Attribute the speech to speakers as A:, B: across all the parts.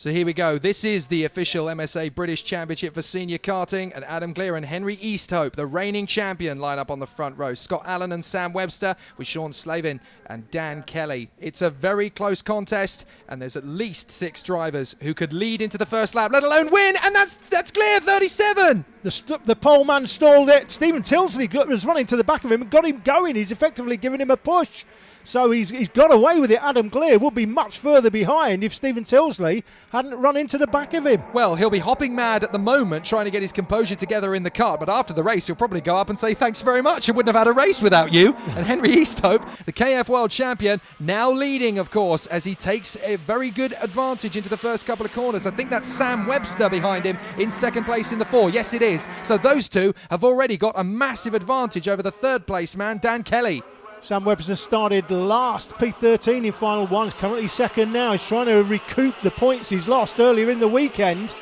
A: So here we go. This is the official MSA British Championship for senior karting, and Adam Glier and Henry Easthope, the reigning champion, line up on the front row. Scott Allen and Sam Webster with Sean Slavin and Dan Kelly. It's a very close contest, and there's at least 6 drivers who could lead into the first lap, let alone win, and that's Glier, 37.
B: The pole man stalled it. Stephen Tilsley was running to the back of him and got him going. He's effectively given him a push. So he's got away with it. Adam Glier would be much further behind if Stephen Tilsley hadn't run into the back of him.
A: Well, he'll be hopping mad at the moment trying to get his composure together in the car, but after the race he'll probably go up and say thanks very much, I wouldn't have had a race without you. And Henry Easthope, the KF World Champion, now leading, of course, as he takes a very good advantage into the first couple of corners. I think that's Sam Webster behind him in second place in the 4. Yes, it is. So those two have already got a massive advantage over the third place man, Dan Kelly.
B: Sam Webster started last, P13 in final 1, is currently second now. He's trying to recoup the points he's lost earlier in the weekend.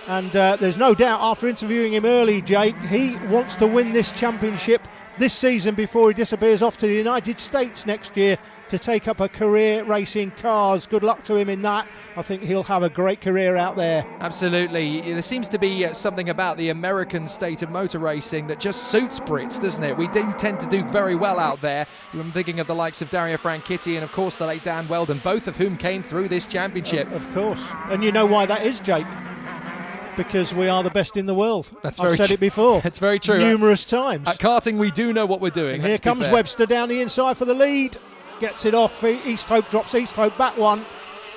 B: And there's no doubt, after interviewing him early, Jake, he wants to win this championship this season before he disappears off to the United States next year to take up a career racing cars. Good luck to him in that. I think he'll have a great career out there.
A: Absolutely. There seems to be something about the American state of motor racing that just suits Brits, doesn't it? We do tend to do very well out there. I'm thinking of the likes of Dario Franchitti and, of course, the late Dan Weldon, both of whom came through this championship.
B: Of course. And you know why that is, Jake? Because we are the best in the world. I've said it before.
A: That's very true.
B: Numerous times.
A: At karting, we do know what we're doing.
B: And here comes Webster down the inside for the lead. Gets it off. Easthope drops Easthope back one.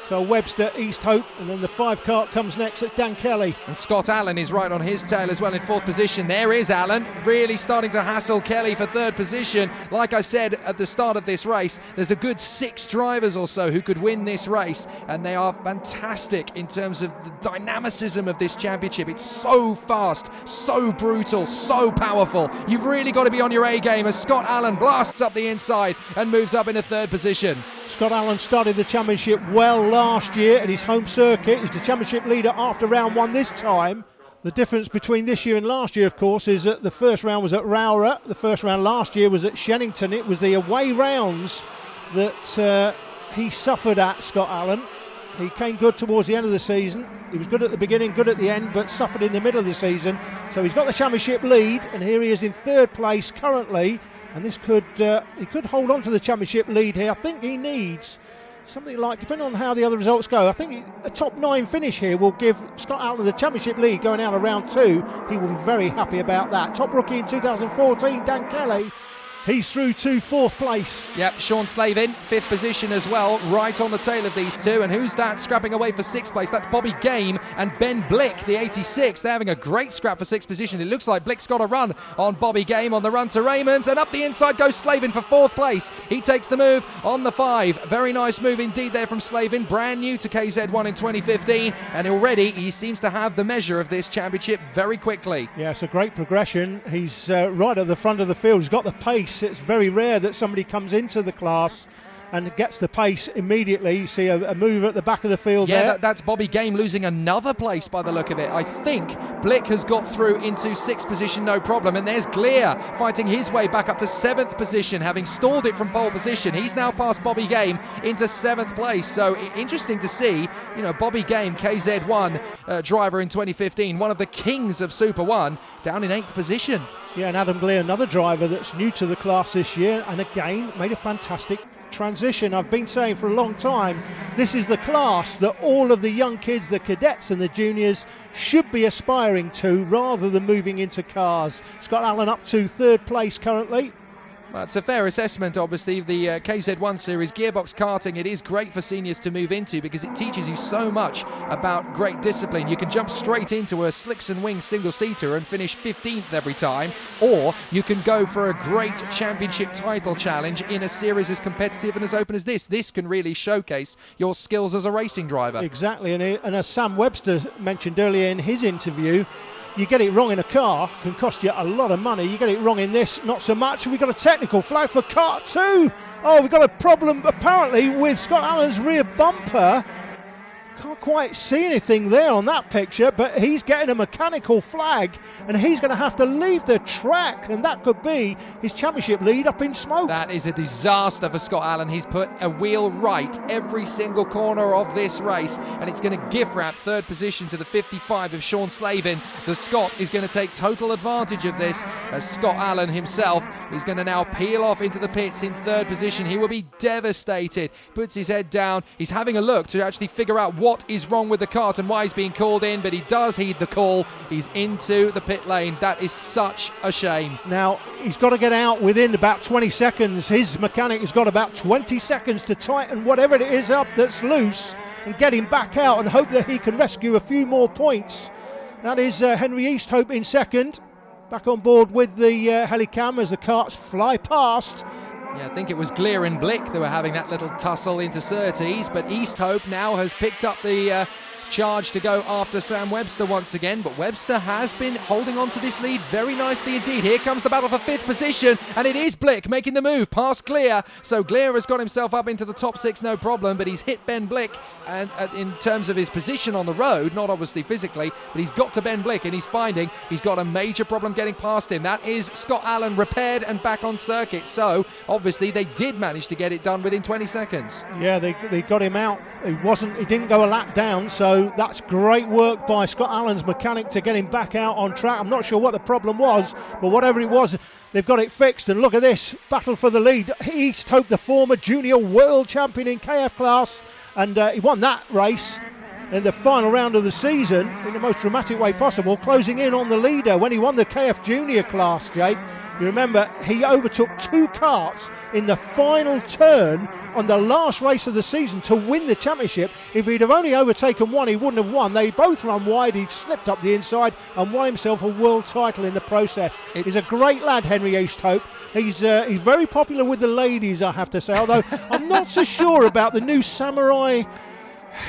B: So Webster, Easthope, and then the 5 kart comes next at Dan Kelly.
A: And Scott Allen is right on his tail as well in 4th position. There is Allen, really starting to hassle Kelly for 3rd position. Like I said at the start of this race, there's a good 6 drivers or so who could win this race, and they are fantastic in terms of the dynamicism of this championship. It's so fast, so brutal, so powerful. You've really got to be on your A game as Scott Allen blasts up the inside and moves up into 3rd position.
B: Scott Allen started the championship well last year at his home circuit. He's the championship leader after round 1 this time. The difference between this year and last year, of course, is that the first round was at Rowrah. The first round last year was at Shennington. It was the away rounds that he suffered at, Scott Allen. He came good towards the end of the season. He was good at the beginning, good at the end, but suffered in the middle of the season. So he's got the championship lead, and here he is in 3rd place currently. And this could, he could hold on to the championship lead here. I think he needs something like, depending on how the other results go, I think a top 9 finish here will give Scott Allen the championship lead going out of round 2. He will be very happy about that. Top rookie in 2014, Dan Kelly. He's through to 4th place.
A: Yep, Sean Slavin, 5th position as well, right on the tail of these two. And who's that scrapping away for 6th place? That's Bobby Game and Ben Blick, the 86. They're having a great scrap for 6th position. It looks like Blick's got a run on Bobby Game on the run to Raymond. And up the inside goes Slavin for 4th place. He takes the move on the 5. Very nice move indeed there from Slavin. Brand new to KZ1 in 2015. And already he seems to have the measure of this championship very quickly.
B: Yeah, it's a great progression. He's right at the front of the field. He's got the pace. It's very rare that somebody comes into the class and gets the pace immediately. You see a move at the back of the field there.
A: Yeah, that's Bobby Game losing another place by the look of it. I think Blick has got through into 6th position, no problem. And there's Glier fighting his way back up to 7th position, having stalled it from pole position. He's now passed Bobby Game into 7th place. So interesting to see, you know, Bobby Game, KZ1 driver in 2015, one of the kings of Super 1, down in 8th position.
B: Yeah, and Adam Glier, another driver that's new to the class this year, and again made a fantastic transition. I've been saying for a long time, this is the class that all of the young kids, the cadets and the juniors, should be aspiring to rather than moving into cars. Scott Allen up to 3rd place currently.
A: Well, it's a fair assessment, obviously. The KZ1 series, gearbox karting, it is great for seniors to move into because it teaches you so much about great discipline. You can jump straight into a slicks and wings single-seater and finish 15th every time, or you can go for a great championship title challenge in a series as competitive and as open as this. This can really showcase your skills as a racing driver.
B: Exactly, and as Sam Webster mentioned earlier in his interview, you get it wrong in a car, can cost you a lot of money. You get it wrong in this, not so much. We've got a technical flag for kart 2. Oh, we've got a problem apparently with Scott Allen's rear bumper. Can't can't quite see anything there on that picture, but he's getting a mechanical flag and he's going to have to leave the track, and that could be his championship lead up in smoke.
A: That is a disaster for Scott Allen. He's put a wheel right every single corner of this race, and it's going to gift wrap third position to the 55 of Sean Slavin. The Scot is going to take total advantage of this, as Scott Allen himself is going to now peel off into the pits in third position. He will be devastated. Puts his head down. He's having a look to actually figure out what is wrong with the kart and why he's being called in, but he does heed the call. He's into the pit lane. That is such a shame.
B: Now, he's got to get out within about 20 seconds. His mechanic has got about 20 seconds to tighten whatever it is up that's loose and get him back out and hope that he can rescue a few more points. That is Henry Easthope in second. Back on board with the helicam as the karts fly past.
A: Yeah, I think it was Glear and Blick that were having that little tussle into Surtees, but Easthope now has picked up the charge to go after Sam Webster once again, but Webster has been holding on to this lead very nicely indeed. Here comes the battle for fifth position, and it is Blick making the move past Glear. So Glear has got himself up into the top six, no problem, but he's hit Ben Blick, and in terms of his position on the road, not obviously physically, but he's got to Ben Blick, and he's finding he's got a major problem getting past him. That is Scott Allen repaired and back on circuit, so obviously they did manage to get it done within 20 seconds.
B: Yeah, they got him out. He didn't go a lap down, so that's great work by Scott Allen's mechanic to get him back out on track. I'm not sure what the problem was, but whatever it was, they've got it fixed. And look at this battle for the lead. Easthope, the former junior world champion in KF class, and he won that race in the final round of the season in the most dramatic way possible, closing in on the leader when he won the KF junior class, Jake. You remember, he overtook two karts in the final turn on the last race of the season to win the championship. If he'd have only overtaken one, he wouldn't have won. They both run wide. He slipped up the inside and won himself a world title in the process. He's a great lad, Henry Easthope. He's very popular with the ladies, I have to say, although I'm not so sure about the new samurai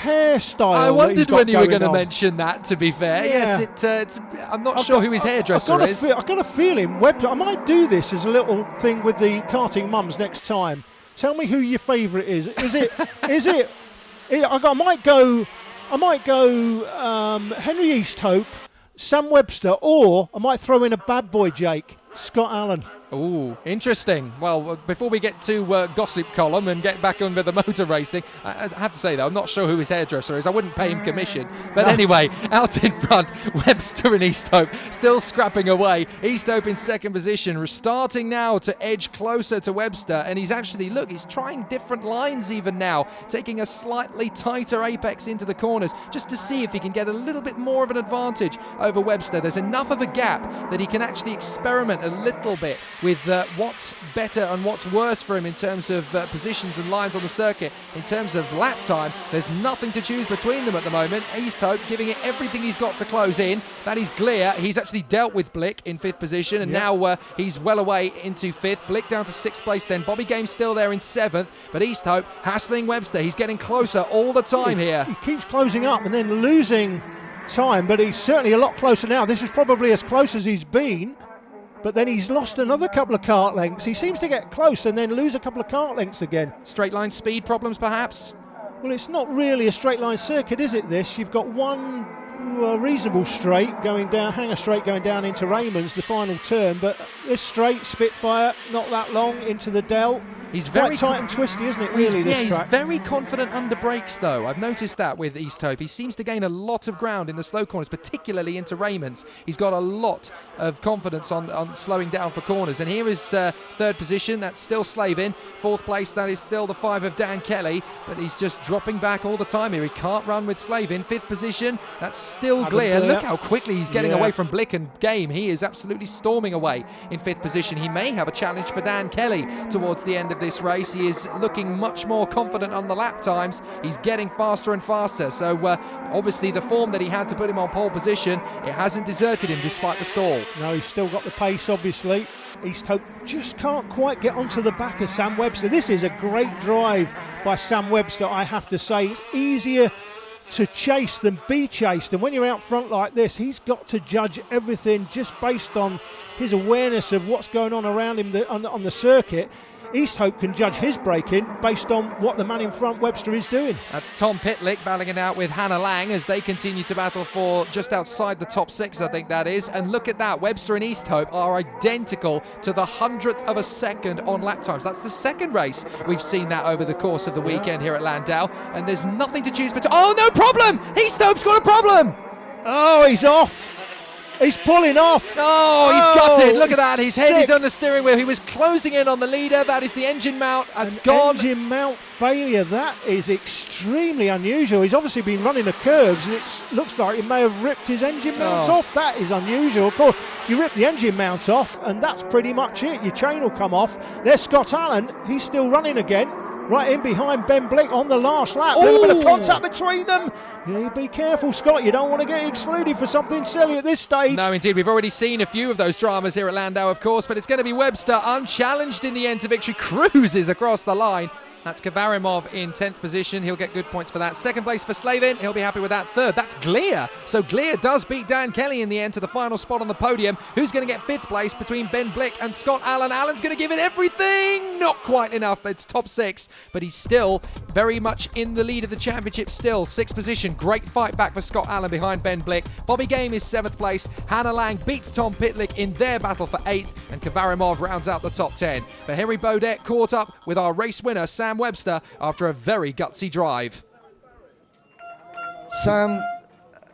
B: hairstyle.
A: I wondered when you were going to mention that, to be fair.
B: Yeah.
A: Yes, I'm not sure who his hairdresser is.
B: I've got a feeling. I might do this as a little thing with the karting mums next time. Tell me who your favourite is. I might go Henry Easthope, Sam Webster, or I might throw in a bad boy, Jake, Scott Allen.
A: Ooh, interesting. Well, before we get to gossip column and get back on with the motor racing, I have to say, though, I'm not sure who his hairdresser is. I wouldn't pay him commission. But anyway, out in front, Webster and Easthope still scrapping away. Easthope in second position, starting now to edge closer to Webster. And he's actually, look, he's trying different lines even now, taking a slightly tighter apex into the corners just to see if he can get a little bit more of an advantage over Webster. There's enough of a gap that he can actually experiment a little bit with what's better and what's worse for him in terms of positions and lines on the circuit. In terms of lap time, there's nothing to choose between them at the moment. Easthope giving it everything he's got to close in. That is Glear. He's actually dealt with Blick in fifth position, and now he's well away into fifth. Blick down to sixth place then. Bobby Game's still there in seventh, but Easthope hassling Webster. He's getting closer all the time here.
B: He keeps closing up and then losing time, but he's certainly a lot closer now. This is probably as close as he's been. But then he's lost another couple of kart lengths. He seems to get close and then lose a couple of kart lengths again.
A: Straight line speed problems, perhaps?
B: Well, it's not really a straight line circuit, is it, this? You've got one reasonable straight going down, hanger straight going down into Raymond's, the final turn. But this straight, Spitfire, not that long into the Dell.
A: He's very
B: quite tight and twisty, isn't it, really, this track?
A: He's very confident under brakes, though. I've noticed that with Easthope. He seems to gain a lot of ground in the slow corners, particularly into Raymond's. He's got a lot of confidence on slowing down for corners. And here is third position. That's still Slavin. Fourth place, that is still the 5 of Dan Kelly. But he's just dropping back all the time here. He can't run with Slavin. Fifth position, that's still Glear. Look how quickly he's getting away from Blick and Game. He is absolutely storming away in fifth position. He may have a challenge for Dan Kelly towards the end of this race. He is looking much more confident on the lap times. He's getting faster and faster. So obviously the form that he had to put him on pole position, it hasn't deserted him despite the stall.
B: No, he's still got the pace, obviously. Easthope just can't quite get onto the back of Sam Webster. This is a great drive by Sam Webster, I have to say. It's easier to chase than be chased, and when you're out front like this, he's got to judge everything just based on his awareness of what's going on around him on the circuit. Easthope can judge his braking based on what the man in front, Webster, is doing.
A: That's Tom Pitlick battling it out with Hannah Lang as they continue to battle for just outside the top 6, I think that is. And look at that, Webster and Easthope are identical to the 100th of a second on lap times. That's the second race we've seen that over the course of the weekend here at Llandow, and there's nothing to choose between. Oh, no problem! Easthope's got a problem!
B: Oh, he's off. He's pulling off.
A: Oh, he's gutted. Look at that. His head is
B: sick.
A: on the steering wheel. He was closing in on the leader. That is the engine mount. That's gone.
B: Engine mount failure. That is extremely unusual. He's obviously been running the curves, and it looks like he may have ripped his engine mount off. That is unusual. Of course, you rip the engine mount off, and that's pretty much it. Your chain will come off. There's Scott Allen. He's still running again. Right in behind Ben Blick on the last lap. A little bit of contact between them. Yeah, be careful, Scott. You don't want to get excluded for something silly at this stage.
A: No, indeed. We've already seen a few of those dramas here at Llandow, of course, but it's going to be Webster unchallenged in the end to victory. Cruises across the line. That's Kavarimov in 10th position. He'll get good points for that. Second place for Slavin. He'll be happy with that. Third, that's Gleer. So Gleer does beat Dan Kelly in the end to the final spot on the podium. Who's going to get 5th place between Ben Blick and Scott Allen? Allen's going to give it everything. Not quite enough. It's top 6, but he's still very much in the lead of the championship still. 6th position. Great fight back for Scott Allen behind Ben Blick. Bobby Game is 7th place. Hannah Lang beats Tom Pitlick in their battle for 8th, and Kavarimov rounds out the top 10. But Henry Baudet caught up with our race winner, Sam Webster, after a very gutsy drive.
C: Sam,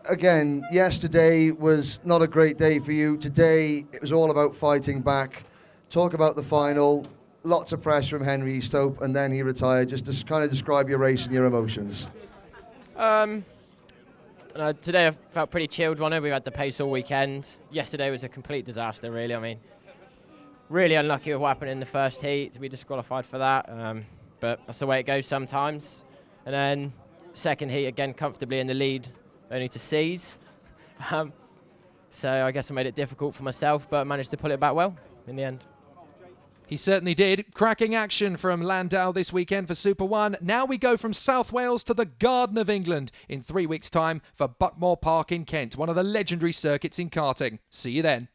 C: again, yesterday was not a great day for you. Today, it was all about fighting back. Talk about the final. Lots of pressure from Henry Easthope, and then he retired. Just to kind of describe your race and your emotions.
D: Today I felt pretty chilled. We had the pace all weekend. Yesterday was a complete disaster, really. I mean, really unlucky with what happened in the first heat to be disqualified for that. But that's the way it goes sometimes. And then second heat, again, comfortably in the lead, only to seize. So I guess I made it difficult for myself, but managed to pull it back well in the end.
A: He certainly did. Cracking action from Llandow this weekend for Super 1. Now we go from South Wales to the Garden of England in 3 weeks' time for Buckmore Park in Kent, one of the legendary circuits in karting. See you then.